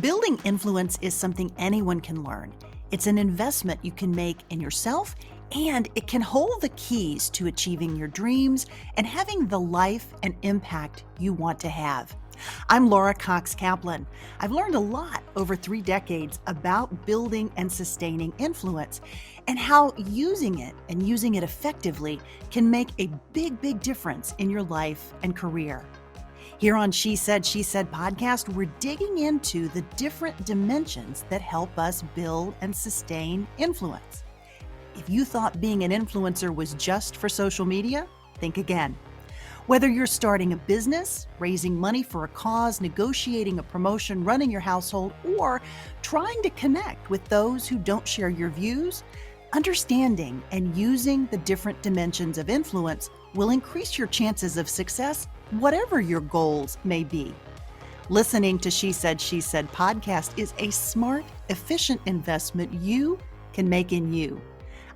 Building influence is something anyone can learn. It's an investment you can make in yourself, and it can hold the keys to achieving your dreams and having the life and impact you want to have. I'm Laura Cox Kaplan. I've learned a lot over 3 decades about building and sustaining influence and how using it effectively can make a big difference in your life and career. Here on She Said podcast, we're digging into the different dimensions that help us build and sustain influence. If you thought being an influencer was just for social media, think again. Whether you're starting a business, raising money for a cause, negotiating a promotion, running your household, or trying to connect with those who don't share your views, understanding and using the different dimensions of influence will increase your chances of success, whatever your goals may be. Listening to She Said podcast is a smart, efficient investment you can make in you.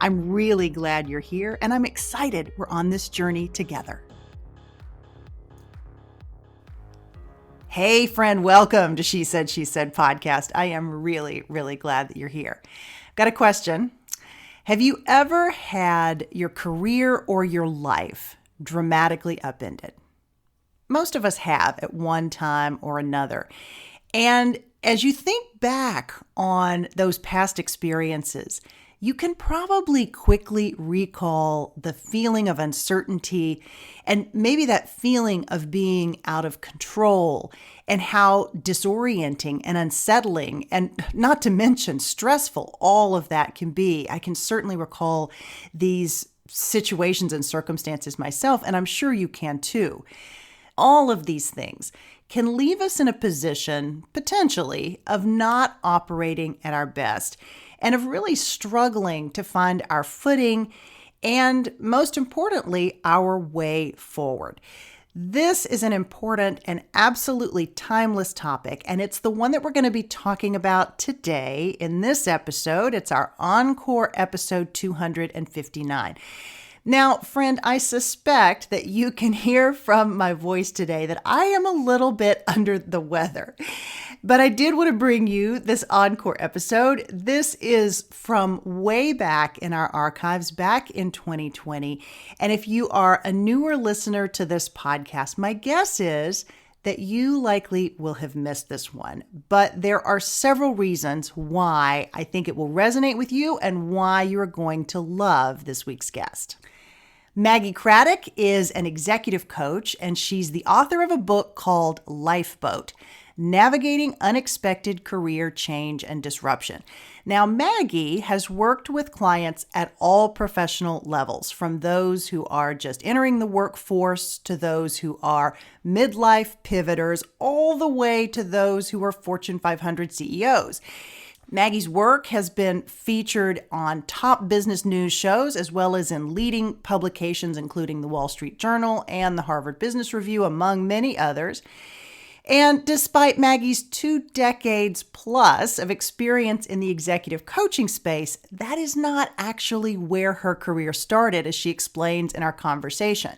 I'm really glad you're here, and I'm excited we're on this journey together. Hey friend, welcome to She Said podcast. I am really glad that you're here. Got a question. Have you ever had your career or your life dramatically upended? Most of us have at one time or another. And as you think back on those past experiences, you can probably quickly recall the feeling of uncertainty and maybe that feeling of being out of control and how disorienting and unsettling and not to mention stressful all of that can be. I can certainly recall these situations and circumstances myself, and I'm sure you can too. All of these things can leave us in a position, potentially, of not operating at our best and of really struggling to find our footing and, most importantly, our way forward. This is an important and absolutely timeless topic, and it's the one that we're going to be talking about today in this episode. It's our ENCORE episode 259. Now, friend, I suspect that you can hear from my voice today that I am a little bit under the weather. But I did want to bring you this Encore episode. This is from way back in our archives, back in 2020. And if you are a newer listener to this podcast, my guess is that you likely will have missed this one. But there are several reasons why I think it will resonate with you and why you are going to love this week's guest. Maggie Craddock is an executive coach, and she's the author of a book called Lifeboat: Navigating Unexpected Career Change and Disruption. Now, Maggie has worked with clients at all professional levels, from those who are just entering the workforce to those who are midlife pivoters, all the way to those who are Fortune 500 CEOs. Maggie's work has been featured on top business news shows as well as in leading publications, including the Wall Street Journal and the Harvard Business Review, among many others. And despite Maggie's 2 decades plus of experience in the executive coaching space, that is not actually where her career started, as she explains in our conversation.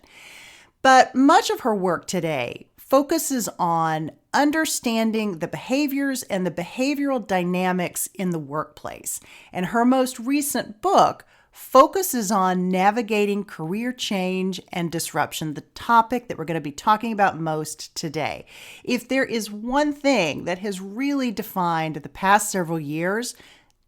But much of her work today focuses on understanding the behaviors and the behavioral dynamics in the workplace. And her most recent book focuses on navigating career change and disruption, the topic that we're going to be talking about most today. If there is one thing that has really defined the past several years,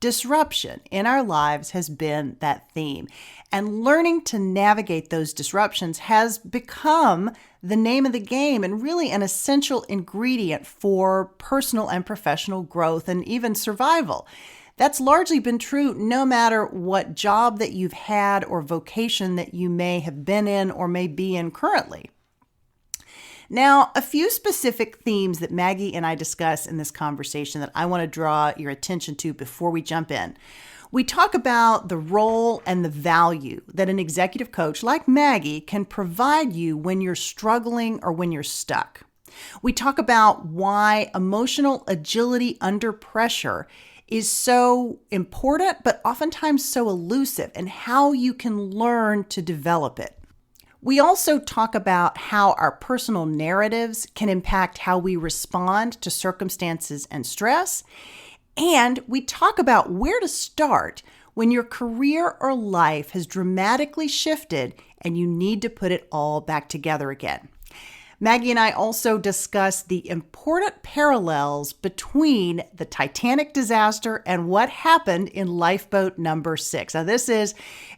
disruption in our lives has been that theme. And learning to navigate those disruptions has become the name of the game and really an essential ingredient for personal and professional growth and even survival. That's largely been true no matter what job that you've had or vocation that you may have been in or may be in currently. Now, a few specific themes that Maggie and I discuss in this conversation that I want to draw your attention to before we jump in. We talk about the role and the value that an executive coach like Maggie can provide you when you're struggling or when you're stuck. We talk about why emotional agility under pressure is so important, but oftentimes so elusive, and how you can learn to develop it. We also talk about how our personal narratives can impact how we respond to circumstances and stress. And we talk about where to start when your career or life has dramatically shifted and you need to put it all back together again. Maggie and I also discuss the important parallels between the Titanic disaster and what happened in lifeboat number 6. Now, this is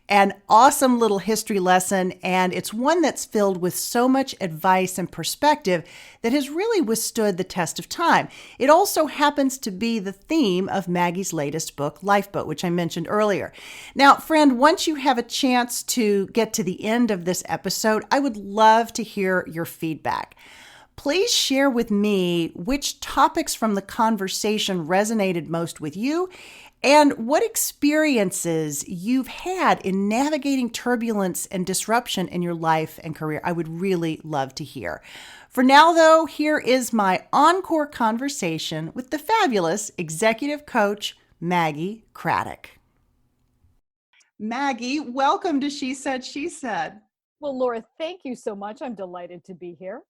an awesome little history lesson, and it's one that's filled with so much advice and perspective that has really withstood the test of time. It also happens to be the theme of Maggie's latest book, Lifeboat, which I mentioned earlier. Now, friend, once you have a chance to get to the end of this episode, I would love to hear your feedback. Please share with me which topics from the conversation resonated most with you and what experiences you've had in navigating turbulence and disruption in your life and career. I would really love to hear. For now, though, here is my encore conversation with the fabulous executive coach, Maggie Craddock. Maggie, welcome to She Said, She Said. Well, Laura, thank you so much. I'm delighted to be here.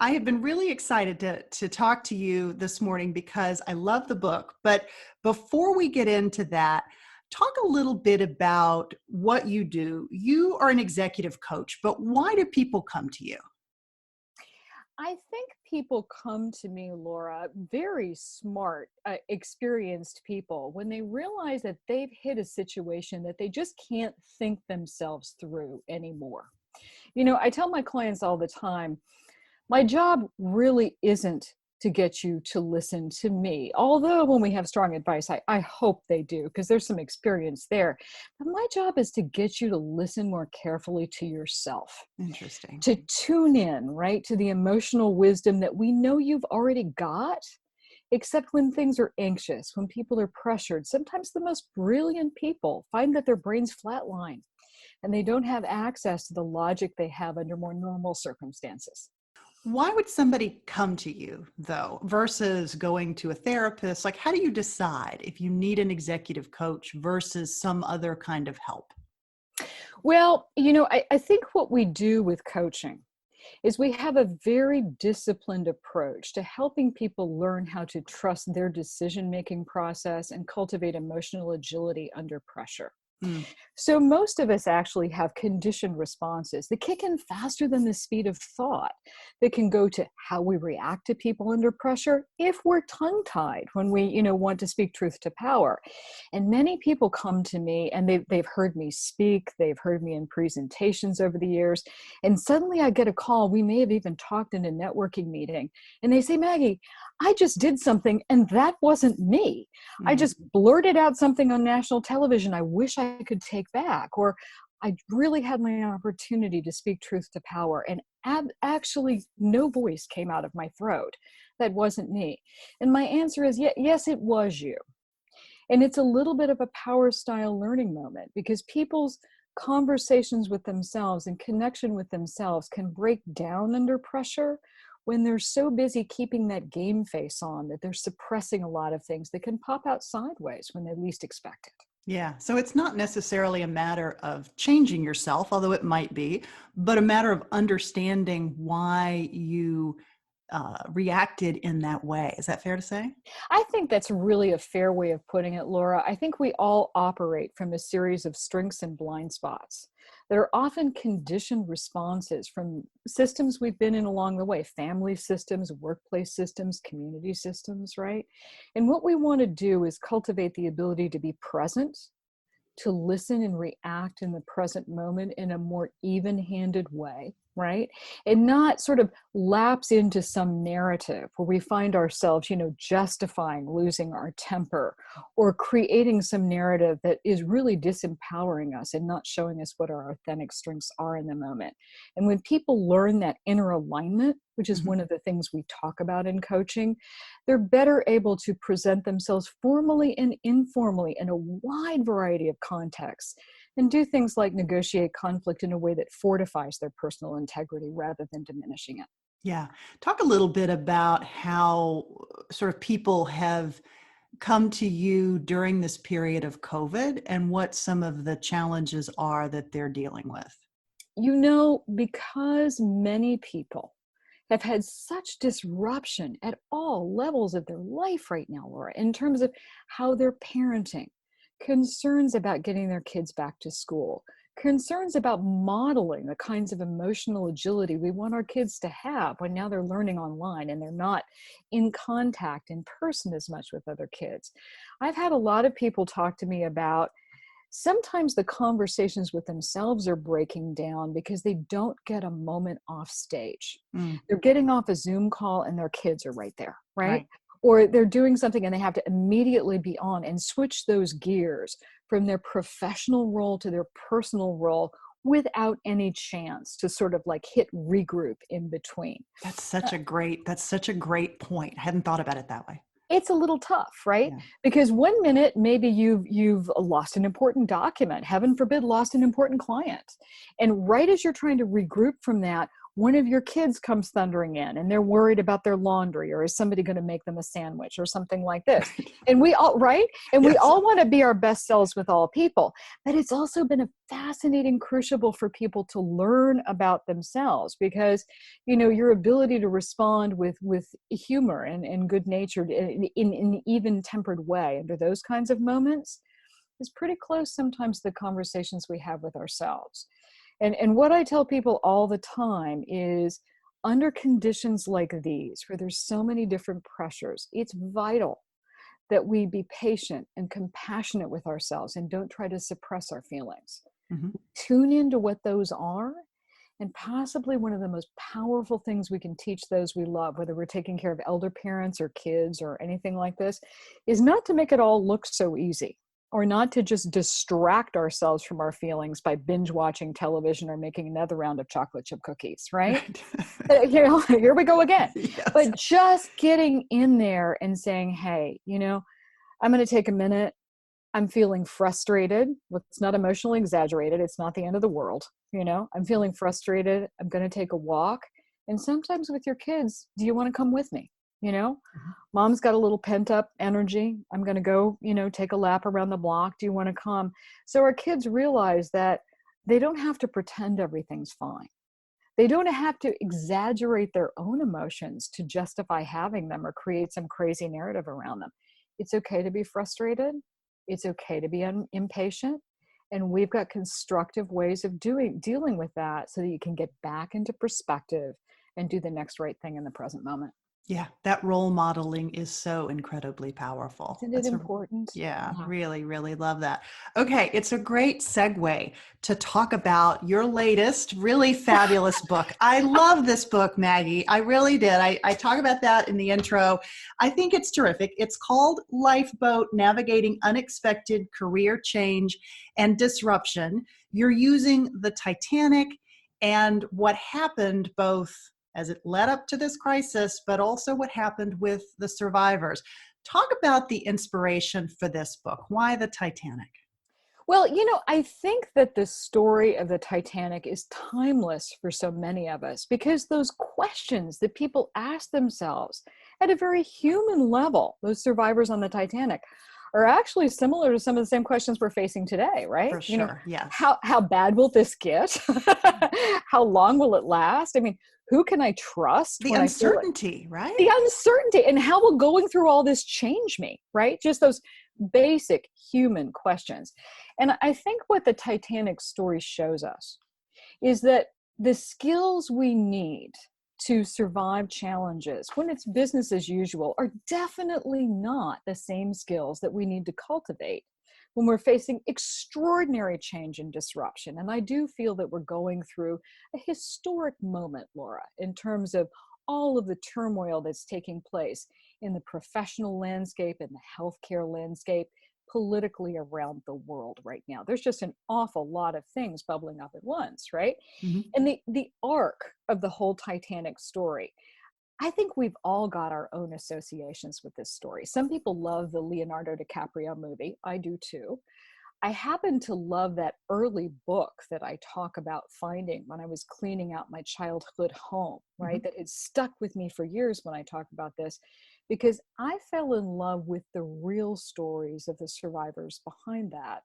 I have been really excited to talk to you this morning because I love the book. But before we get into that, talk a little bit about what you do. You are an executive coach, but why do people come to you? I think people come to me, Laura, very smart, experienced people, when they realize that they've hit a situation that they just can't think themselves through anymore. You know, I tell my clients all the time, my job really isn't to get you to listen to me. Although when we have strong advice, I hope they do, because there's some experience there. But my job is to get you to listen more carefully to yourself. Interesting. To tune in, right, to the emotional wisdom that we know you've already got, except when things are anxious, when people are pressured. Sometimes the most brilliant people find that their brains flatline and they don't have access to the logic they have under more normal circumstances. Why would somebody come to you, though, versus going to a therapist? Like, how do you decide if you need an executive coach versus some other kind of help? Well, you know, I think what we do with coaching is we have a very disciplined approach to helping people learn how to trust their decision-making process and cultivate emotional agility under pressure. Mm. So most of us actually have conditioned responses that kick in faster than the speed of thought, that can go to how we react to people under pressure if we're tongue-tied when we, want to speak truth to power. And many people come to me and they've heard me speak, they've heard me in presentations over the years, and suddenly I get a call. We may have even talked in a networking meeting, and they say, Maggie, I just did something and that wasn't me. I just blurted out something on national television I wish I could take back, or I really had my opportunity to speak truth to power and actually no voice came out of my throat. That wasn't me. And my answer is yes, it was you. And it's a little bit of a power style learning moment, because people's conversations with themselves and connection with themselves can break down under pressure when they're so busy keeping that game face on that they're suppressing a lot of things that can pop out sideways when they least expect it. Yeah. So it's not necessarily a matter of changing yourself, although it might be, but a matter of understanding why you reacted in that way. Is that fair to say? I think that's really a fair way of putting it, Laura. I think we all operate from a series of strengths and blind spots that are often conditioned responses from systems we've been in along the way, family systems, workplace systems, community systems, right? And what we want to do is cultivate the ability to be present, to listen and react in the present moment in a more even-handed way, right? And not sort of lapse into some narrative where we find ourselves, justifying losing our temper or creating some narrative that is really disempowering us and not showing us what our authentic strengths are in the moment. And when people learn that inner alignment, which is one of the things we talk about in coaching, they're better able to present themselves formally and informally in a wide variety of contexts and do things like negotiate conflict in a way that fortifies their personal integrity rather than diminishing it. Yeah. Talk a little bit about how sort of people have come to you during this period of COVID and what some of the challenges are that they're dealing with. because many people have had such disruption at all levels of their life right now, Laura, in terms of how they're parenting, concerns about getting their kids back to school, concerns about modeling the kinds of emotional agility we want our kids to have when now they're learning online and they're not in contact in person as much with other kids. I've had a lot of people talk to me about sometimes the conversations with themselves are breaking down because they don't get a moment off stage. Mm, They're getting off a Zoom call and their kids are right there, right? right. Or they're doing something and they have to immediately be on and switch those gears from their professional role to their personal role without any chance to sort of like hit regroup in between. That's such a great point. I hadn't thought about it that way. It's a little tough, right? Yeah. Because one minute maybe you've lost an important document, heaven forbid, lost an important client, and right as you're trying to regroup from that, one of your kids comes thundering in and they're worried about their laundry, or is somebody going to make them a sandwich or something like this. And we all, right? And we Yes. all want to be our best selves with all people. But it's also been a fascinating crucible for people to learn about themselves, because your ability to respond with humor and good natured in an even tempered way under those kinds of moments is pretty close sometimes to the conversations we have with ourselves. And what I tell people all the time is, under conditions like these, where there's so many different pressures, it's vital that we be patient and compassionate with ourselves and don't try to suppress our feelings. Mhm. Tune into what those are. And possibly one of the most powerful things we can teach those we love, whether we're taking care of elder parents or kids or anything like this, is not to make it all look so easy, or not to just distract ourselves from our feelings by binge watching television or making another round of chocolate chip cookies, right? Right. Here we go again. Yes. But just getting in there and saying, hey, I'm going to take a minute. I'm feeling frustrated. Let's not emotionally exaggerate it. It's not the end of the world. I'm feeling frustrated. I'm going to take a walk. And sometimes with your kids, do you want to come with me? Mhm. Mom's got a little pent up energy. I'm going to go, take a lap around the block. Do you want to come? So our kids realize that they don't have to pretend everything's fine. They don't have to exaggerate their own emotions to justify having them or create some crazy narrative around them. It's okay to be frustrated. It's okay to be impatient. And we've got constructive ways of dealing with that so that you can get back into perspective and do the next right thing in the present moment. Yeah, that role modeling is so incredibly powerful. Isn't it important? Yeah, Yeah. really, really love that. Okay, it's a great segue to talk about your latest really fabulous book. I love this book, Maggie. I really did. I talk about that in the intro. I think it's terrific. It's called Lifeboat: Navigating Unexpected Career Change and Disruption. You're using the Titanic and what happened both as it led up to this crisis, but also what happened with the survivors. Talk about the inspiration for this book. Why the Titanic? Well, I think that the story of the Titanic is timeless for so many of us, because those questions that people ask themselves at a very human level, those survivors on the Titanic, are actually similar to some of the same questions we're facing today, right? For sure, yes. How bad will this get? How long will it last? I mean, who can I trust The when I feel it? uncertainty, right? The uncertainty, and how will going through all this change me, right? Just those basic human questions. And I think what the Titanic story shows us is that the skills we need to survive challenges when it's business as usual are definitely not the same skills that we need to cultivate when we're facing extraordinary change and disruption. And I do feel that we're going through a historic moment, Laura, in terms of all of the turmoil that's taking place in the professional landscape and the healthcare landscape, politically around the world right now. There's just an awful lot of things bubbling up at once, right? Mhm. And the arc of the whole Titanic story, I think we've all got our own associations with this story. Some people love the Leonardo DiCaprio movie. I do too. I happen to love that early book that I talk about finding when I was cleaning out my childhood home, right? Mhm. That had stuck with me for years when I talk about this, because I fell in love with the real stories of the survivors behind that.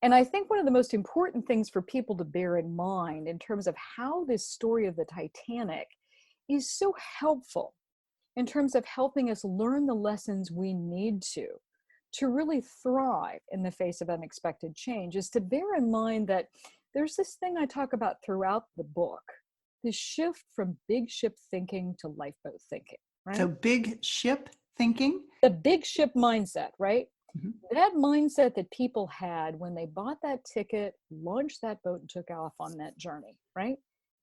And I think one of the most important things for people to bear in mind in terms of how this story of the Titanic is so helpful in terms of helping us learn the lessons we need to really thrive in the face of unexpected change, is to bear in mind that there's this thing I talk about throughout the book, this shift from big ship thinking to lifeboat thinking, right? So big ship thinking? The big ship mindset, right? Mm-hmm. That mindset that people had when they bought that ticket, launched that boat, and took off on that journey, right?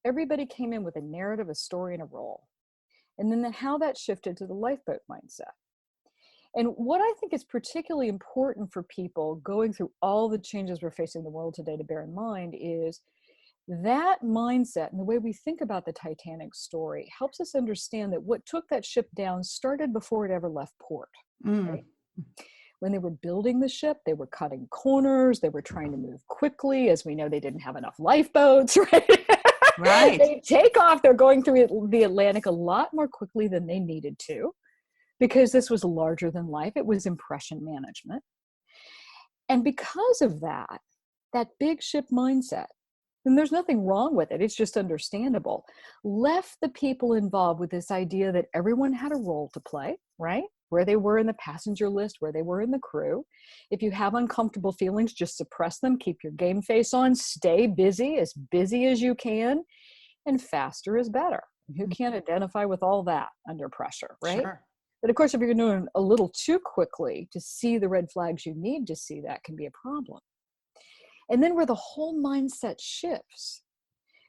Everybody came in with a narrative, a story, and a role. And then how that shifted to the lifeboat mindset. And what I think is particularly important for people going through all the changes we're facing in the world today to bear in mind is that mindset and the way we think about the Titanic story helps us understand that what took that ship down started before it ever left port. Right? When they were building the ship, they were cutting corners. They were trying to move quickly. As we know, they didn't have enough lifeboats, right? Right. They take off. They're going through the Atlantic a lot more quickly than they needed to, because this was larger than life. It was impression management. And because of that, that big ship mindset, and there's nothing wrong with it, it's just understandable, left the people involved with this idea that everyone had a role to play, right? Where they were in the passenger list, where they were in the crew. If you have uncomfortable feelings, just suppress them, keep your game face on, stay busy as you can, and faster is better. Who can't identify with all that under pressure, right? Sure. But of course, if you're doing a little too quickly to see the red flags you need to see, that can be a problem. And then where the whole mindset shifts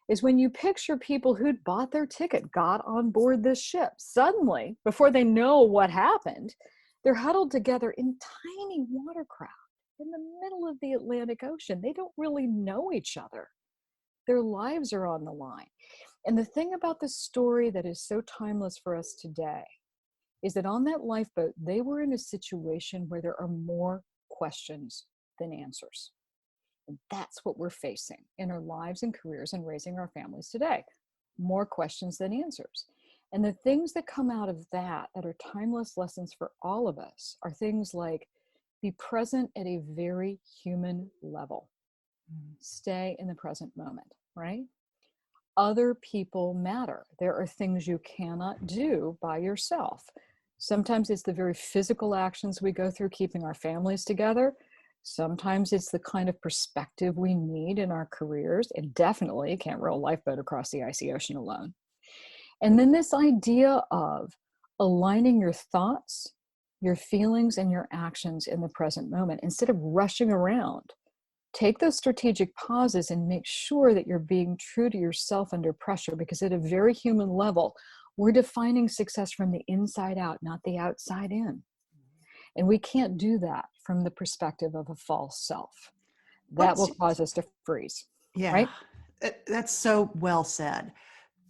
is when you picture people who'd bought their ticket, got on board this ship. Suddenly, before they know what happened, they're huddled together in tiny watercraft in the middle of the Atlantic Ocean. They don't really know each other. Their lives are on the line. And the thing about this story that is so timeless for us today is that on that lifeboat, they were in a situation where there are more questions than answers. And that's what we're facing in our lives and careers and raising our families today. More questions than answers. And the things that come out of that are timeless lessons for all of us are things like be present at a very human level. Stay in the present moment, right? Other people matter. There are things you cannot do by yourself. Sometimes it's the very physical actions we go through keeping our families together. Sometimes it's the kind of perspective we need in our careers. And definitely you can't row a lifeboat across the icy ocean alone. And then this idea of aligning your thoughts, your feelings, and your actions in the present moment instead of rushing around. Take those strategic pauses and make sure that you're being true to yourself under pressure, because at a very human level, we're defining success from the inside out, not the outside in. And we can't do that from the perspective of a false self. That will cause us to freeze. Yeah, right? That's so well said.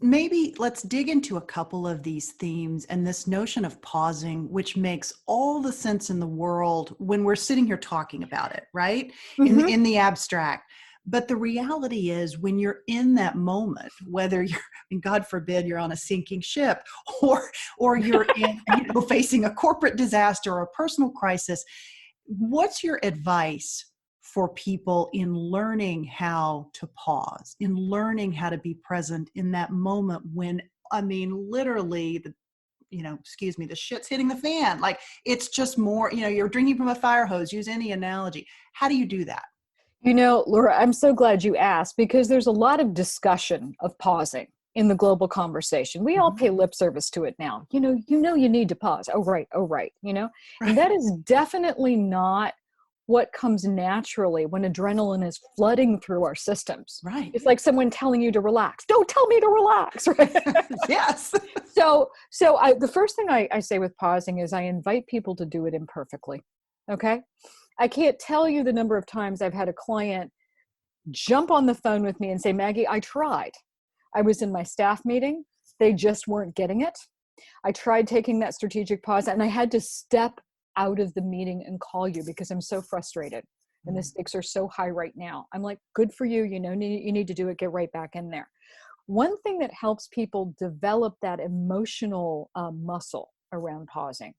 Maybe let's dig into a couple of these themes and this notion of pausing, which makes all the sense in the world when we're sitting here talking about it, right? Mm-hmm. In the abstract. But the reality is when you're in that moment, whether you're, and God forbid, you're on a sinking ship or you're in, facing a corporate disaster or a personal crisis, what's your advice for people in learning how to pause, in learning how to be present in that moment when, literally, the shit's hitting the fan. Like it's just more, you're drinking from a fire hose, use any analogy. How do you do that? Laura, I'm so glad you asked, because there's a lot of discussion of pausing in the global conversation. We all pay lip service to it now. You need to pause. Oh, right. Right. And that is definitely not what comes naturally when adrenaline is flooding through our systems. Right. It's like someone telling you to relax. Don't tell me to relax. Right? Yes. So the first thing I say with pausing is I invite people to do it imperfectly. Okay. I can't tell you the number of times I've had a client jump on the phone with me and say, Maggie, I tried. I was in my staff meeting. They just weren't getting it. I tried taking that strategic pause and I had to step out of the meeting and call you because I'm so frustrated and the stakes are so high right now. I'm like, good for you. You need to do it. Get right back in there. One thing that helps people develop that emotional muscle around pausing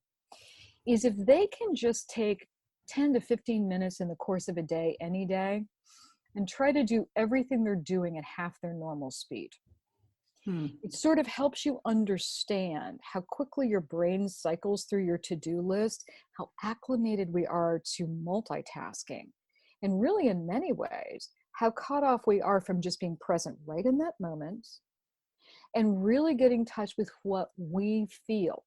is if they can just take 10 to 15 minutes in the course of a day, any day, and try to do everything they're doing at half their normal speed. It sort of helps you understand how quickly your brain cycles through your to-do list, how acclimated we are to multitasking, and really in many ways, how cut off we are from just being present right in that moment and really getting in touch with what we feel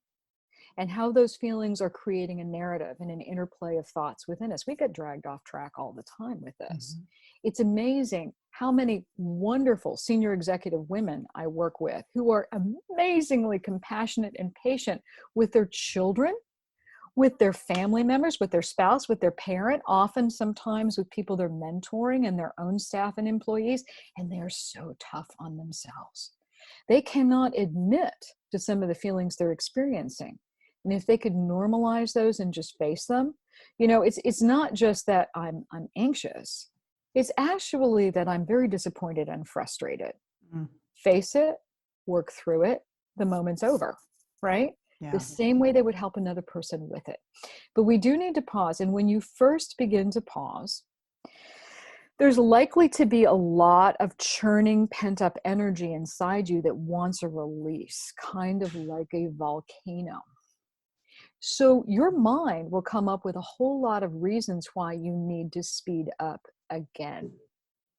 and how those feelings are creating a narrative and an interplay of thoughts within us. We get dragged off track all the time with this. It's amazing how many wonderful senior executive women I work with who are amazingly compassionate and patient with their children, with their family members, with their spouse, with their parent, often sometimes with people they're mentoring and their own staff and employees, and they're so tough on themselves. They cannot admit to some of the feelings they're experiencing. And if they could normalize those and just face them, it's not just that I'm anxious. It's actually that I'm very disappointed and frustrated. Face it, work through it, the moment's over, right? Yeah. The same way they would help another person with it. But we do need to pause. And when you first begin to pause, there's likely to be a lot of churning pent-up energy inside you that wants a release, kind of like a volcano. So your mind will come up with a whole lot of reasons why you need to speed up again.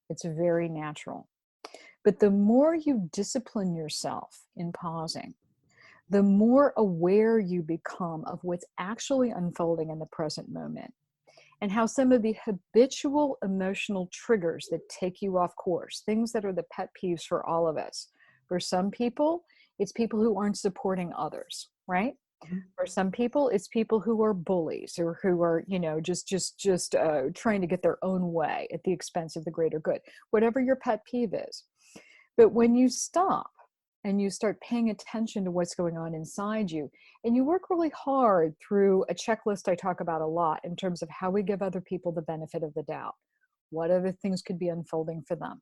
It's very natural. But the more you discipline yourself in pausing, the more aware you become of what's actually unfolding in the present moment and how some of the habitual emotional triggers that take you off course, things that are the pet peeves for all of us. For some people, it's people who aren't supporting others, right? For some people, it's people who are bullies or who are, just trying to get their own way at the expense of the greater good, whatever your pet peeve is. But when you stop and you start paying attention to what's going on inside you, and you work really hard through a checklist I talk about a lot in terms of how we give other people the benefit of the doubt. What other things could be unfolding for them?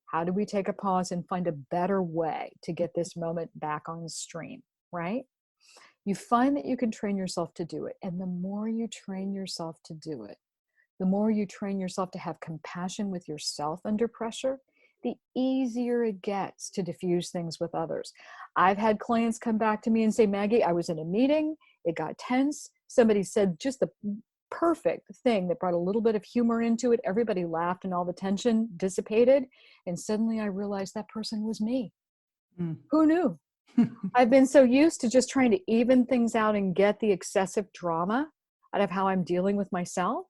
How do we take a pause and find a better way to get this moment back on stream, right? You find that you can train yourself to do it. And the more you train yourself to do it, the more you train yourself to have compassion with yourself under pressure, the easier it gets to diffuse things with others. I've had clients come back to me and say, Maggie, I was in a meeting, it got tense. Somebody said just the perfect thing that brought a little bit of humor into it. Everybody laughed and all the tension dissipated. And suddenly I realized that person was me. Who knew? I've been so used to just trying to even things out and get the excessive drama out of how I'm dealing with myself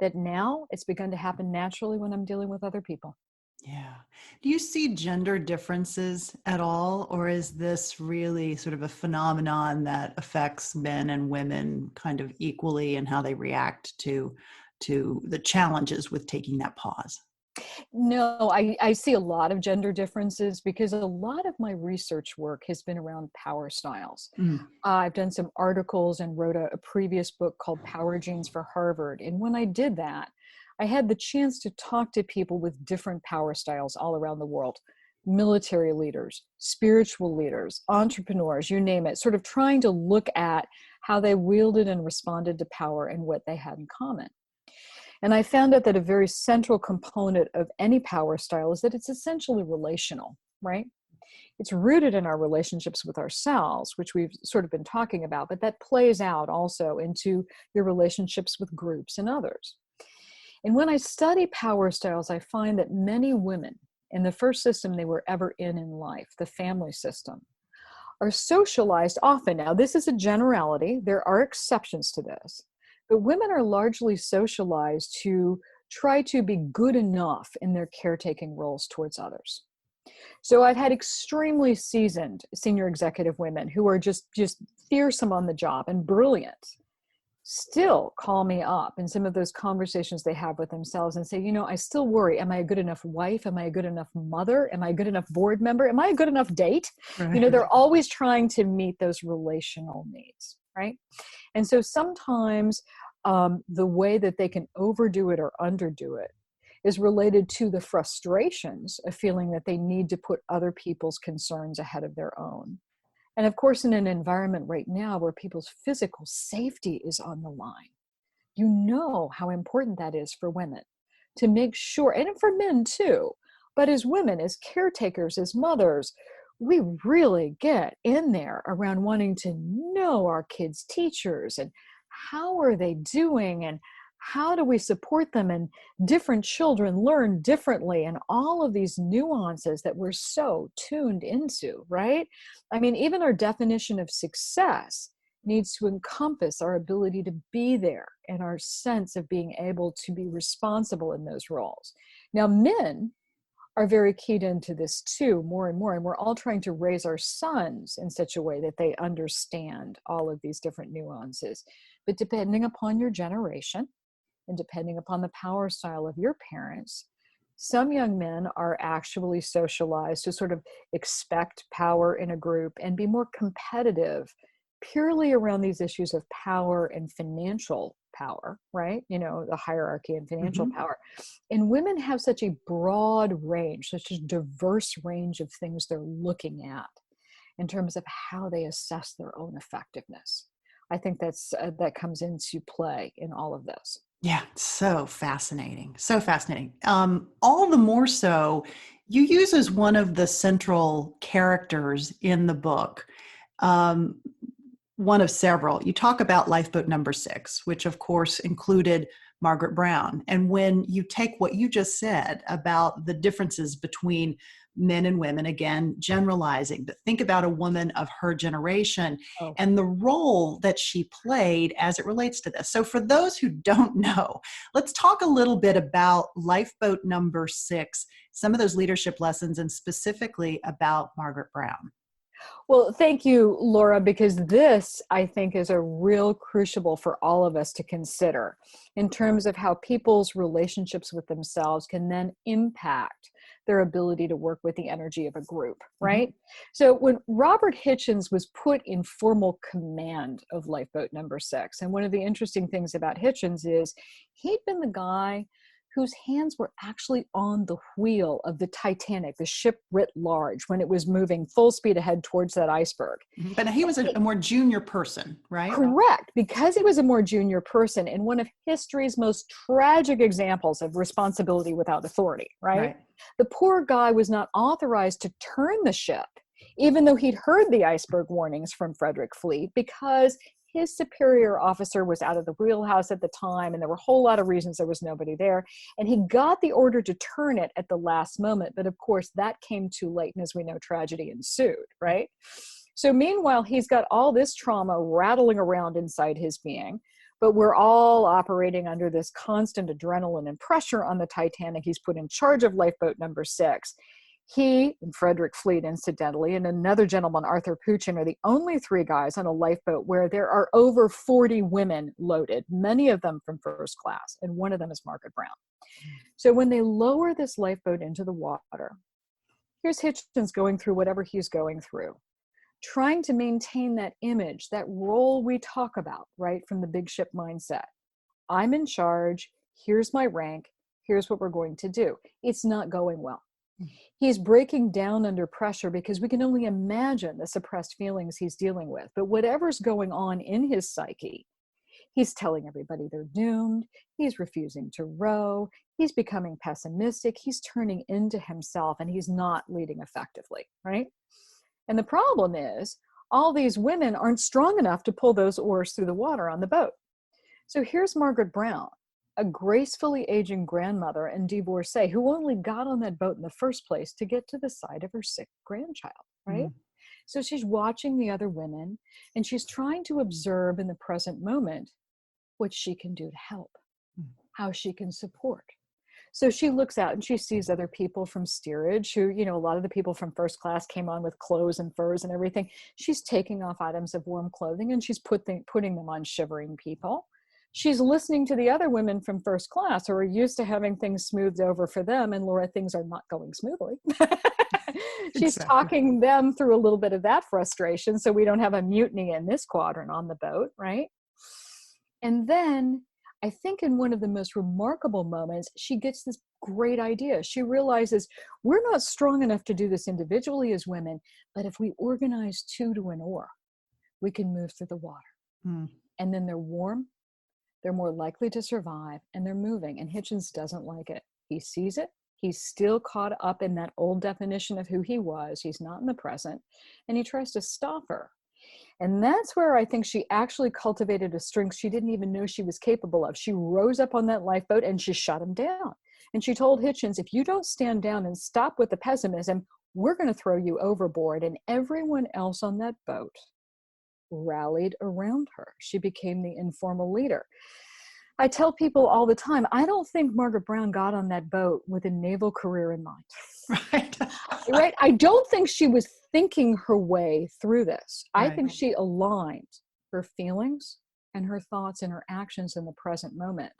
that now it's begun to happen naturally when I'm dealing with other people. Yeah. Do you see gender differences at all, or is this really sort of a phenomenon that affects men and women kind of equally in how they react to the challenges with taking that pause? No, I see a lot of gender differences because a lot of my research work has been around power styles. I've done some articles and wrote a previous book called Power Genes for Harvard. And when I did that, I had the chance to talk to people with different power styles all around the world. Military leaders, spiritual leaders, entrepreneurs, you name it, sort of trying to look at how they wielded and responded to power and what they had in common. And I found out that a very central component of any power style is that it's essentially relational, right? It's rooted in our relationships with ourselves, which we've sort of been talking about, but that plays out also into your relationships with groups and others. And when I study power styles, I find that many women in the first system they were ever in life, the family system, are socialized often. Now, this is a generality. There are exceptions to this. But women are largely socialized to try to be good enough in their caretaking roles towards others. So I've had extremely seasoned senior executive women who are just fearsome on the job and brilliant, still call me up in some of those conversations they have with themselves and say, I still worry, am I a good enough wife? Am I a good enough mother? Am I a good enough board member? Am I a good enough date? Right. They're always trying to meet those relational needs, right? And so sometimes the way that they can overdo it or underdo it is related to the frustrations of feeling that they need to put other people's concerns ahead of their own. And of course, in an environment right now where people's physical safety is on the line, you know how important that is for women to make sure, and for men too, but as women, as caretakers, as mothers, we really get in there around wanting to know our kids' teachers and how are they doing and how do we support them, and different children learn differently, and all of these nuances that we're so tuned into, right? I mean, even our definition of success needs to encompass our ability to be there and our sense of being able to be responsible in those roles. Now, men are very keyed into this too, more and more, and we're all trying to raise our sons in such a way that they understand all of these different nuances. But depending upon your generation and depending upon the power style of your parents, some young men are actually socialized to sort of expect power in a group and be more competitive purely around these issues of power and financial power, right? You know, the hierarchy and financial power. And women have such a broad range, such a diverse range of things they're looking at in terms of how they assess their own effectiveness. I think that comes into play in all of this. Yeah, so fascinating. So fascinating. All the more so, you use as one of the central characters in the book, um, one of several. You talk about Lifeboat Number 6, which of course included Margaret Brown. And when you take what you just said about the differences between men and women, again, generalizing, but think about a woman of her generation Oh, and the role that she played as it relates to this. So for those who don't know, let's talk a little bit about Lifeboat Number 6, some of those leadership lessons, and specifically about Margaret Brown. well, thank you, Laura, because this, I think, is a real crucible for all of us to consider in terms of how people's relationships with themselves can then impact their ability to work with the energy of a group, right? So when Robert Hitchens was put in formal command of Lifeboat Number 6, and one of the interesting things about Hitchens is he'd been the guy whose hands were actually on the wheel of the Titanic, the ship writ large, when it was moving full speed ahead towards that iceberg. But he was a more junior person, right? Correct, because he was a more junior person and one of history's most tragic examples of responsibility without authority, right? Right. The poor guy was not authorized to turn the ship, even though he'd heard the iceberg warnings from Frederick Fleet, because his superior officer was out of the wheelhouse at the time, and there were a whole lot of reasons there was nobody there. And he got the order to turn it at the last moment. But of course, that came too late. And as we know, tragedy ensued, right? So meanwhile, he's got all this trauma rattling around inside his being, but we're all operating under this constant adrenaline and pressure on the Titanic. He's put in charge of Lifeboat Number 6. He and Frederick Fleet, incidentally, and another gentleman, Arthur Puchin, are the only three guys on a lifeboat where there are over 40 women loaded, many of them from first class, and one of them is Margaret Brown. So when they lower this lifeboat into the water, here's Hitchens going through whatever he's going through, trying to maintain that image, that role we talk about, right, from the big ship mindset. I'm in charge. Here's my rank. Here's what we're going to do. It's not going well. He's breaking down under pressure because we can only imagine the suppressed feelings he's dealing with. But whatever's going on in his psyche, he's telling everybody they're doomed. He's refusing to row. He's becoming pessimistic. He's turning into himself, and he's not leading effectively, right? And the problem is all these women aren't strong enough to pull those oars through the water on the boat. So here's Margaret Brown, a gracefully aging grandmother and divorcee who only got on that boat in the first place to get to the side of her sick grandchild, right? So she's watching the other women and she's trying to observe in the present moment what she can do to help, how she can support. So she looks out and she sees other people from steerage who, you know, a lot of the people from first class came on with clothes and furs and everything. She's taking off items of warm clothing and she's putting them on shivering people. She's listening to the other women from first class who are used to having things smoothed over for them. And Laura, things are not going smoothly. She's Exactly. talking them through a little bit of that frustration so we don't have a mutiny in this quadrant on the boat, right? And then I think in one of the most remarkable moments, she gets this great idea. She realizes we're not strong enough to do this individually as women, but if we organize two to an oar, we can move through the water. And then they're warm, they're more likely to survive, and they're moving. And Hitchens doesn't like it. He sees it. He's still caught up in that old definition of who he was. He's not in the present, and he tries to stop her. And that's where I think she actually cultivated a strength she didn't even know she was capable of. She rose up on that lifeboat and she shut him down. And she told Hitchens, if you don't stand down and stop with the pessimism, we're going to throw you overboard. And everyone else on that boat rallied around her. She became the informal leader. I tell people all the time, I don't think Margaret Brown got on that boat with a naval career in mind. Right. Right? I don't think she was thinking her way through this. I Right. think she aligned her feelings and her thoughts and her actions in the present moment.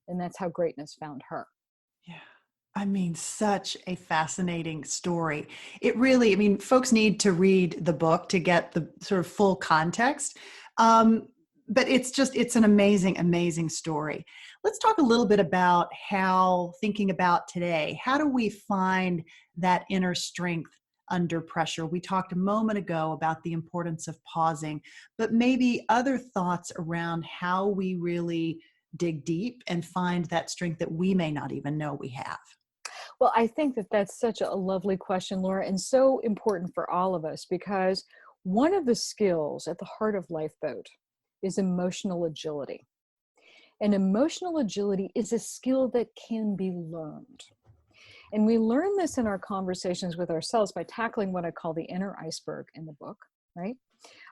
And that's how greatness found her. Yeah. I mean, such a fascinating story. It really, I mean, folks need to read the book to get the sort of full context. But it's an amazing, amazing story. Let's talk a little bit about how, thinking about today, how do we find that inner strength under pressure? We talked a moment ago about the importance of pausing, but maybe other thoughts around how we really dig deep and find that strength that we may not even know we have. Well, I think that that's such a lovely question, Laura, and so important for all of us, because one of the skills at the heart of Lifeboat is emotional agility. And emotional agility is a skill that can be learned. And we learn this in our conversations with ourselves by tackling what I call the inner iceberg in the book, right?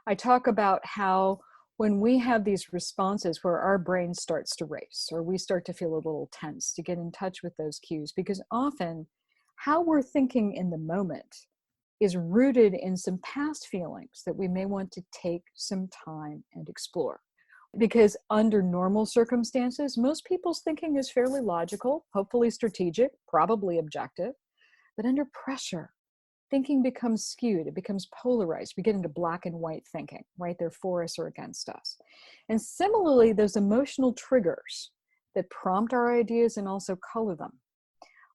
I talk about how when we have these responses where our brain starts to race or we start to feel a little tense, to get in touch with those cues, because often how we're thinking in the moment is rooted in some past feelings that we may want to take some time and explore. Because under normal circumstances, most people's thinking is fairly logical, hopefully strategic, probably objective. But under pressure, thinking becomes skewed, it becomes polarized. We get into black and white thinking, right? They're for us or against us. And similarly, those emotional triggers that prompt our ideas and also color them.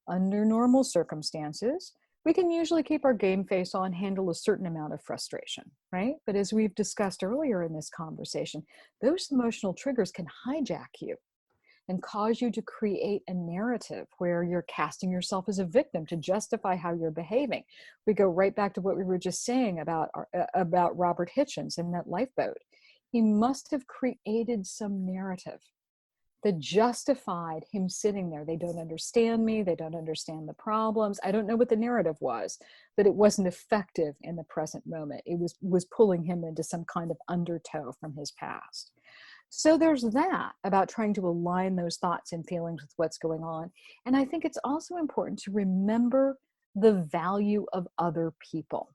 Under normal circumstances, we can usually keep our game face on, handle a certain amount of frustration, right? But as we've discussed earlier in this conversation, those emotional triggers can hijack you and cause you to create a narrative where you're casting yourself as a victim to justify how you're behaving. We go right back to what we were just saying about Robert Hitchens and that lifeboat. He must have created some narrative that justified him sitting there. They don't understand me. They don't understand the problems. I don't know what the narrative was, but it wasn't effective in the present moment. It was pulling him into some kind of undertow from his past. So there's that about trying to align those thoughts and feelings with what's going on. And I think it's also important to remember the value of other people.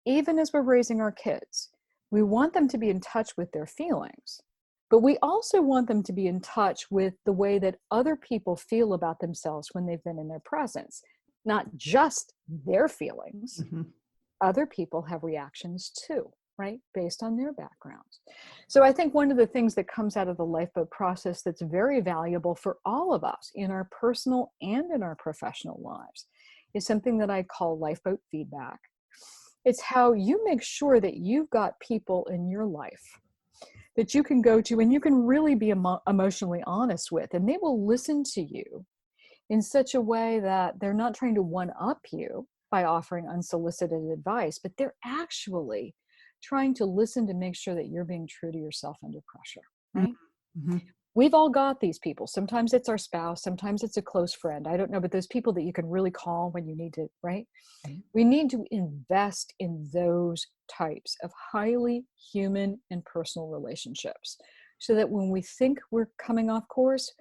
Even as we're raising our kids, we want them to be in touch with their feelings. But we also want them to be in touch with the way that other people feel about themselves when they've been in their presence, not just their feelings. Mm-hmm. Other people have reactions too, right? Based on their backgrounds. So I think one of the things that comes out of the lifeboat process that's very valuable for all of us in our personal and in our professional lives is something that I call lifeboat feedback. It's how you make sure that you've got people in your life that you can go to and you can really be emotionally honest with, and they will listen to you in such a way that they're not trying to one-up you by offering unsolicited advice, but they're actually trying to listen to make sure that you're being true to yourself under pressure, right? Mm-hmm. We've all got these people. Sometimes it's our spouse, sometimes it's a close friend. I don't know, but those people that you can really call when you need to, right? Mm-hmm. We need to invest in those types of highly human and personal relationships so that when we think we're coming off course,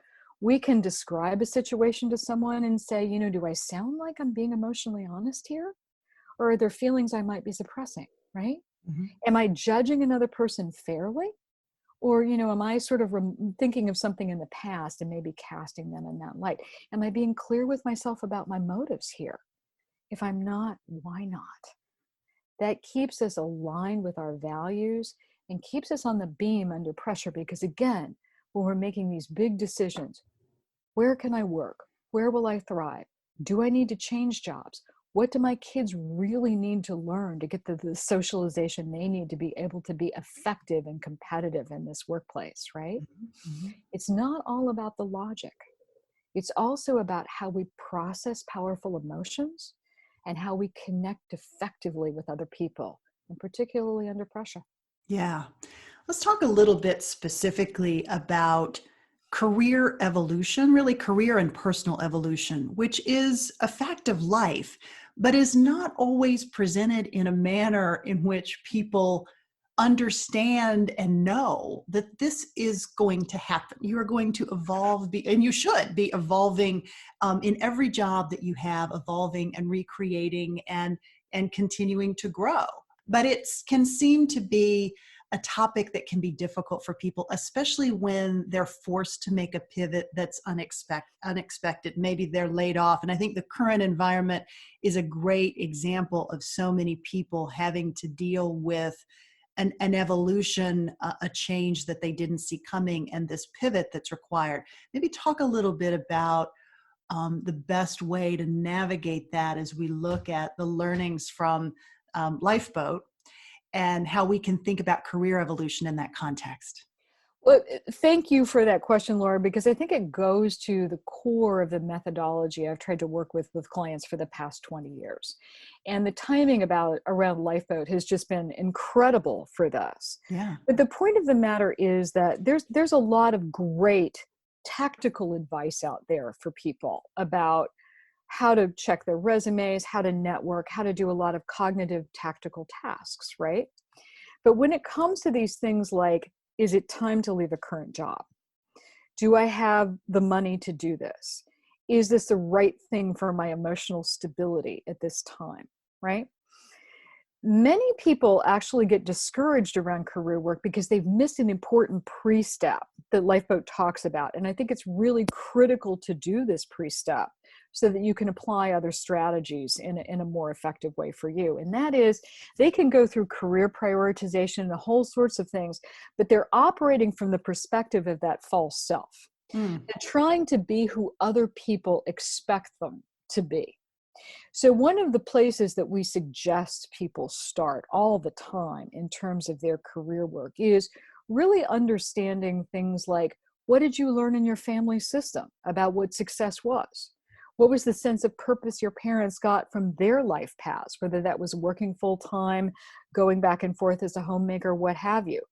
we can describe a situation to someone and say, you know, do I sound like I'm being emotionally honest here? Or are there feelings I might be suppressing, right? Mm-hmm. Am I judging another person fairly? Or, you know, am I sort of thinking of something in the past and maybe casting them in that light? Am I being clear with myself about my motives here? If I'm not, why not? That keeps us aligned with our values and keeps us on the beam under pressure. Because again, when we're making these big decisions, where can I work? Where will I thrive? Do I need to change jobs? What do my kids really need to learn to get the socialization they need to be able to be effective and competitive in this workplace, right? Mhm. It's not all about the logic. It's also about how we process powerful emotions and how we connect effectively with other people, and particularly under pressure. Yeah. Let's talk a little bit specifically about career evolution, really career and personal evolution, which is a fact of life, but is not always presented in a manner in which people understand and know that this is going to happen. You are going to evolve, and you should be evolving in every job that you have, evolving and recreating and continuing to grow. But it can seem to be a topic that can be difficult for people, especially when they're forced to make a pivot that's unexpected. Maybe they're laid off. And I think the current environment is a great example of so many people having to deal with an evolution, a change that they didn't see coming, and this pivot that's required. Maybe talk a little bit about the best way to navigate that as we look at the learnings from Lifeboat and how we can think about career evolution in that context. Well, thank you for that question, Laura, because I think it goes to the core of the methodology I've tried to work with clients for the past 20 years. And the timing around Lifeboat has just been incredible for this. Yeah. But the point of the matter is that there's a lot of great tactical advice out there for people about how to check their resumes, how to network, how to do a lot of cognitive tactical tasks, right? But when it comes to these things like, is it time to leave a current job? Do I have the money to do this? Is this the right thing for my emotional stability at this time, right? Many people actually get discouraged around career work because they've missed an important pre-step that Lifeboat talks about. And I think it's really critical to do this pre-step so that you can apply other strategies in a more effective way for you. And that is, they can go through career prioritization and a whole sorts of things, but they're operating from the perspective of that false self. Mm. They're trying to be who other people expect them to be. So one of the places that we suggest people start all the time in terms of their career work is really understanding things like, what did you learn in your family system about what success was? What was the sense of purpose your parents got from their life paths, whether that was working full time, going back and forth as a homemaker, what have you?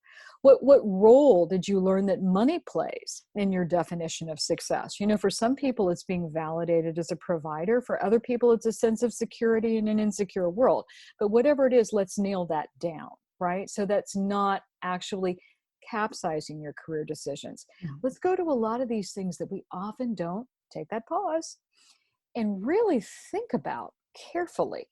What role did you learn that money plays in your definition of success? You know, for some people, it's being validated as a provider. For other people, it's a sense of security in an insecure world. But whatever it is, let's nail that down, right? So that's not actually capsizing your career decisions. Mm. Let's go to a lot of these things that we often don't take that pause and really think about carefully,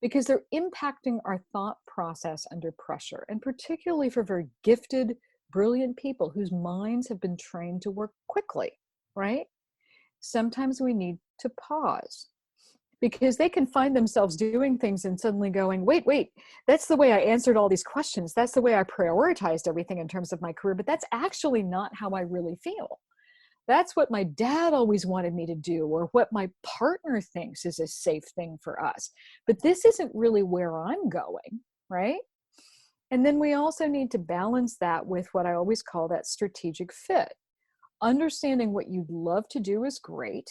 because they're impacting our thought process under pressure, and particularly for very gifted, brilliant people whose minds have been trained to work quickly, right? Sometimes we need to pause because they can find themselves doing things and suddenly going, wait, that's the way I answered all these questions. That's the way I prioritized everything in terms of my career, but that's actually not how I really feel. That's what my dad always wanted me to do, or what my partner thinks is a safe thing for us. But this isn't really where I'm going, right? And then we also need to balance that with what I always call that strategic fit. Understanding what you'd love to do is great,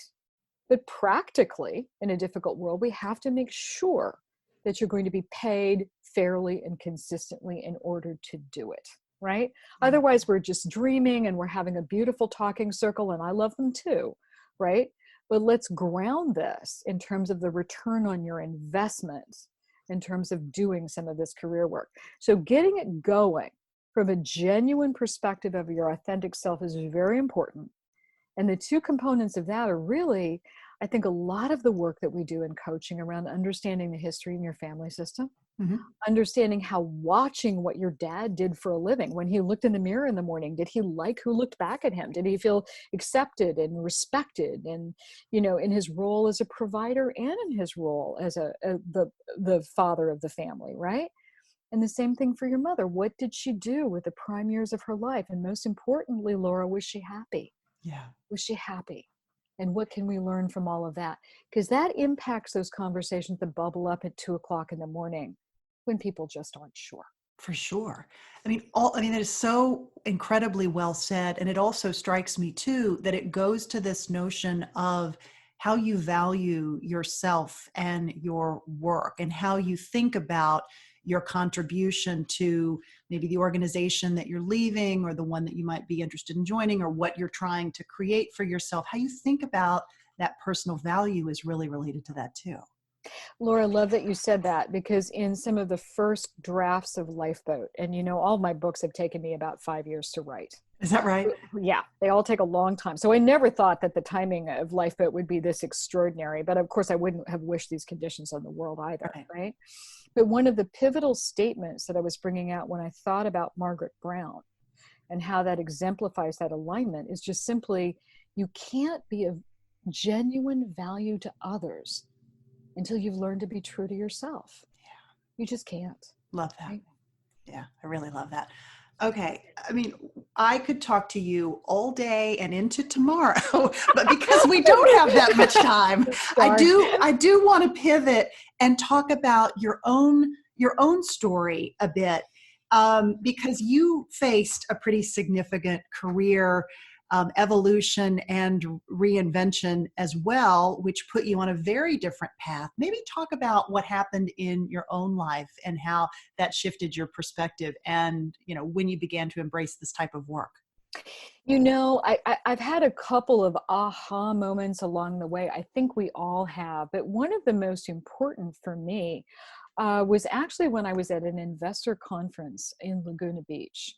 but practically in a difficult world, we have to make sure that you're going to be paid fairly and consistently in order to do it. Right? Otherwise, we're just dreaming and we're having a beautiful talking circle, and I love them too, right? But let's ground this in terms of the return on your investment, in terms of doing some of this career work. So getting it going from a genuine perspective of your authentic self is very important. And the two components of that are really, I think, a lot of the work that we do in coaching around understanding the history in your family system. Mm-hmm. Understanding how watching what your dad did for a living, when he looked in the mirror in the morning, did he like who looked back at him? Did he feel accepted and respected? And, you know, in his role as a provider and in his role as the father of the family, right? And the same thing for your mother. What did she do with the prime years of her life? And most importantly, Laura, was she happy? Yeah. Was she happy? And what can we learn from all of that? Because that impacts those conversations that bubble up at 2 o'clock in the morning when people just aren't sure. For sure. I mean, that is so incredibly well said. And it also strikes me too that it goes to this notion of how you value yourself and your work and how you think about your contribution to maybe the organization that you're leaving or the one that you might be interested in joining or what you're trying to create for yourself. How you think about that personal value is really related to that too. Laura, I love that you said that, because in some of the first drafts of Lifeboat, and all my books have taken me about 5 years to write. Is that right? Yeah, they all take a long time. So I never thought that the timing of Lifeboat would be this extraordinary, but of course I wouldn't have wished these conditions on the world either, right? But one of the pivotal statements that I was bringing out when I thought about Margaret Brown and how that exemplifies that alignment is just simply, you can't be of genuine value to others until you've learned to be true to yourself. Yeah. You just can't. Love that. Right? Yeah, I really love that. Okay. I mean, I could talk to you all day and into tomorrow, but because we don't have that much time, I do want to pivot and talk about your own story a bit, because you faced a pretty significant career evolution and reinvention as well, which put you on a very different path. Maybe talk about what happened in your own life and how that shifted your perspective and, when you began to embrace this type of work. I've had a couple of aha moments along the way. I think we all have, but one of the most important for me was actually when I was at an investor conference in Laguna Beach.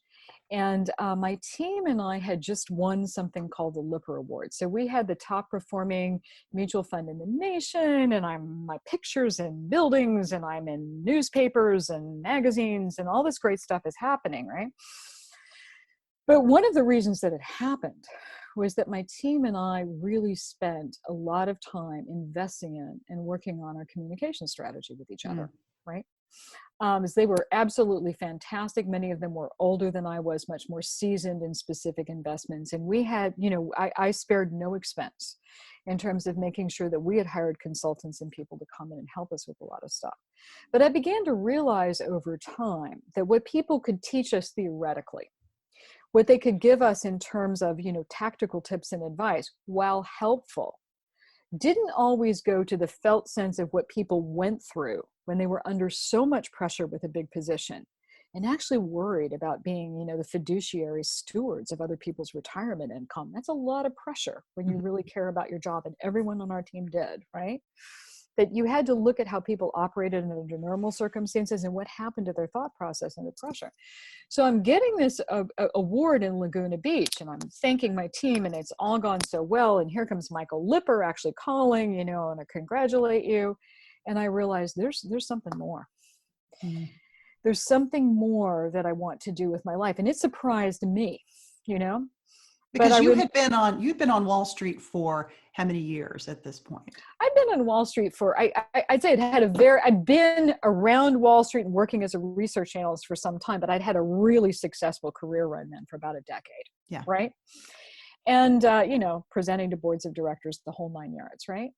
And my team and I had just won something called the Lipper Award. So we had the top performing mutual fund in the nation, and my pictures in buildings, and I'm in newspapers and magazines, and all this great stuff is happening, right? But one of the reasons that it happened was that my team and I really spent a lot of time investing in and working on our communication strategy with each other, right? As they were absolutely fantastic. Many of them were older than I was, much more seasoned in specific investments. And we had, I spared no expense in terms of making sure that we had hired consultants and people to come in and help us with a lot of stuff. But I began to realize over time that what people could teach us theoretically, what they could give us in terms of, tactical tips and advice, while helpful, didn't always go to the felt sense of what people went through when they were under so much pressure with a big position and actually worried about being, the fiduciary stewards of other people's retirement income. That's a lot of pressure when you really care about your job, and everyone on our team did, right? That you had to look at how people operated under normal circumstances and what happened to their thought process under pressure. So I'm getting this award in Laguna Beach, and I'm thanking my team, and it's all gone so well. And here comes Michael Lipper actually calling, and I congratulate you. And I realized there's something more. There's something more that I want to do with my life. And it surprised me, Because you'd been on Wall Street for how many years at this point? I've been on Wall Street for, I'd say I'd been around Wall Street and working as a research analyst for some time, but I'd had a really successful career run then for about a decade. Yeah. Right. And, presenting to boards of directors, the whole 9 yards. Right.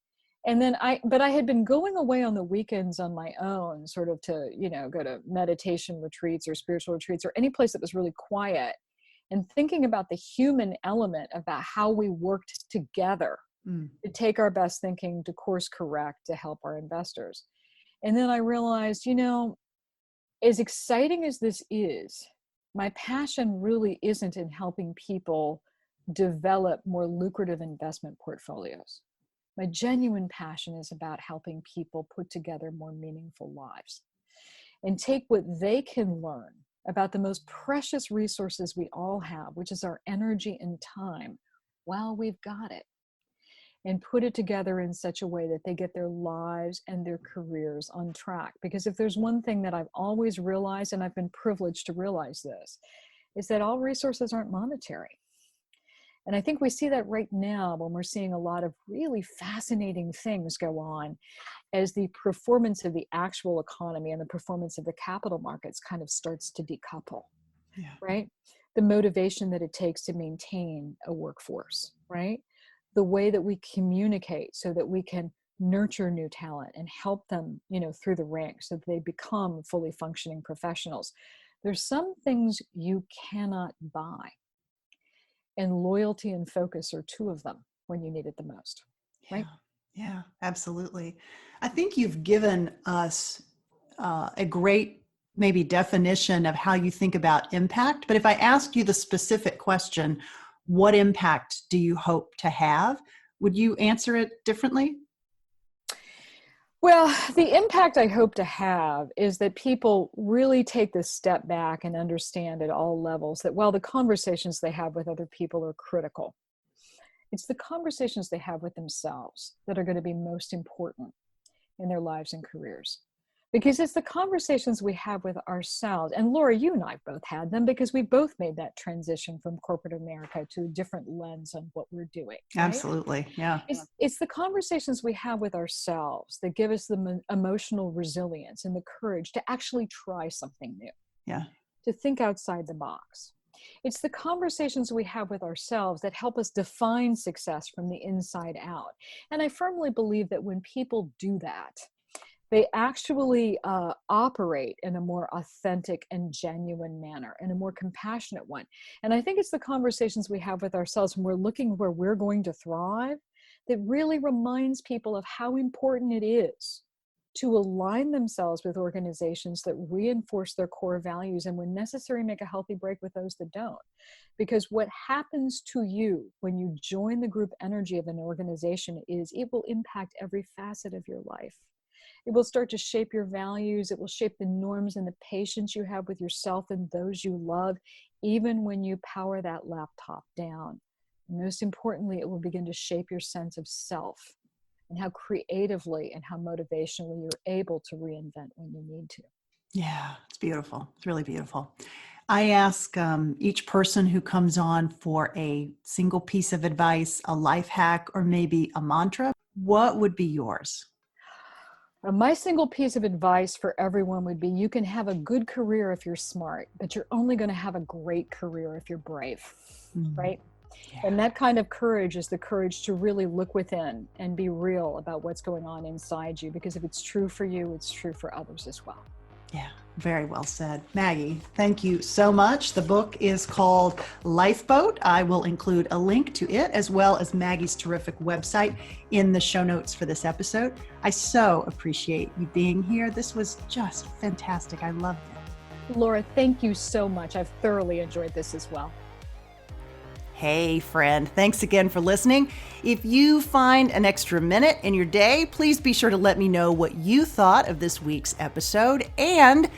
And then I had been going away on the weekends on my own, sort of to, go to meditation retreats or spiritual retreats or any place that was really quiet, and thinking about the human element about how we worked together to take our best thinking, to course correct, to help our investors. And then I realized, as exciting as this is, my passion really isn't in helping people develop more lucrative investment portfolios. My genuine passion is about helping people put together more meaningful lives and take what they can learn about the most precious resources we all have, which is our energy and time, while we've got it, and put it together in such a way that they get their lives and their careers on track. Because if there's one thing that I've always realized, and I've been privileged to realize this, is that all resources aren't monetary. And I think we see that right now when we're seeing a lot of really fascinating things go on as the performance of the actual economy and the performance of the capital markets kind of starts to decouple, right? The motivation that it takes to maintain a workforce, right? the way that we communicate so that we can nurture new talent and help them, through the ranks so that they become fully functioning professionals. There's some things you cannot buy. And loyalty and focus are two of them when you need it the most, right? Yeah, absolutely. I think you've given us a great maybe definition of how you think about impact. But if I ask you the specific question, what impact do you hope to have? Would you answer it differently? Well, the impact I hope to have is that people really take this step back and understand at all levels that while the conversations they have with other people are critical, it's the conversations they have with themselves that are going to be most important in their lives and careers. Because it's the conversations we have with ourselves. And Laura, you and I both had them because we both made that transition from corporate America to a different lens on what we're doing. Right? Absolutely. Yeah. It's the conversations we have with ourselves that give us the emotional resilience and the courage to actually try something new. Yeah. To think outside the box. It's the conversations we have with ourselves that help us define success from the inside out. And I firmly believe that when people do that, they actually operate in a more authentic and genuine manner, in a more compassionate one. And I think it's the conversations we have with ourselves when we're looking where we're going to thrive that really reminds people of how important it is to align themselves with organizations that reinforce their core values and when necessary make a healthy break with those that don't. Because what happens to you when you join the group energy of an organization is it will impact every facet of your life. It will start to shape your values. It will shape the norms and the patience you have with yourself and those you love, even when you power that laptop down. Most importantly, it will begin to shape your sense of self and how creatively and how motivationally you're able to reinvent when you need to. Yeah, it's beautiful. It's really beautiful. I ask each person who comes on for a single piece of advice, a life hack, or maybe a mantra. What would be yours? My single piece of advice for everyone would be you can have a good career if you're smart, but you're only going to have a great career if you're brave, right? Yeah. And that kind of courage is the courage to really look within and be real about what's going on inside you, because if it's true for you, it's true for others as well. Yeah, very well said. Maggie, thank you so much. The book is called Lifeboat. I will include a link to it as well as Maggie's terrific website in the show notes for this episode. I so appreciate you being here. This was just fantastic. I loved it. Laura, thank you so much. I've thoroughly enjoyed this as well. Hey friend, thanks again for listening. If you find an extra minute in your day, please be sure to let me know what you thought of this week's episode, and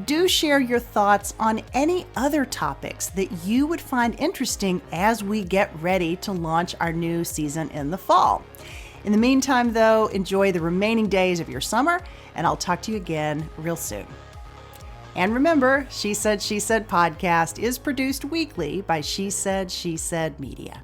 do share your thoughts on any other topics that you would find interesting as we get ready to launch our new season in the fall. In the meantime, though, enjoy the remaining days of your summer, and I'll talk to you again real soon. And remember, She Said podcast is produced weekly by She Said Media.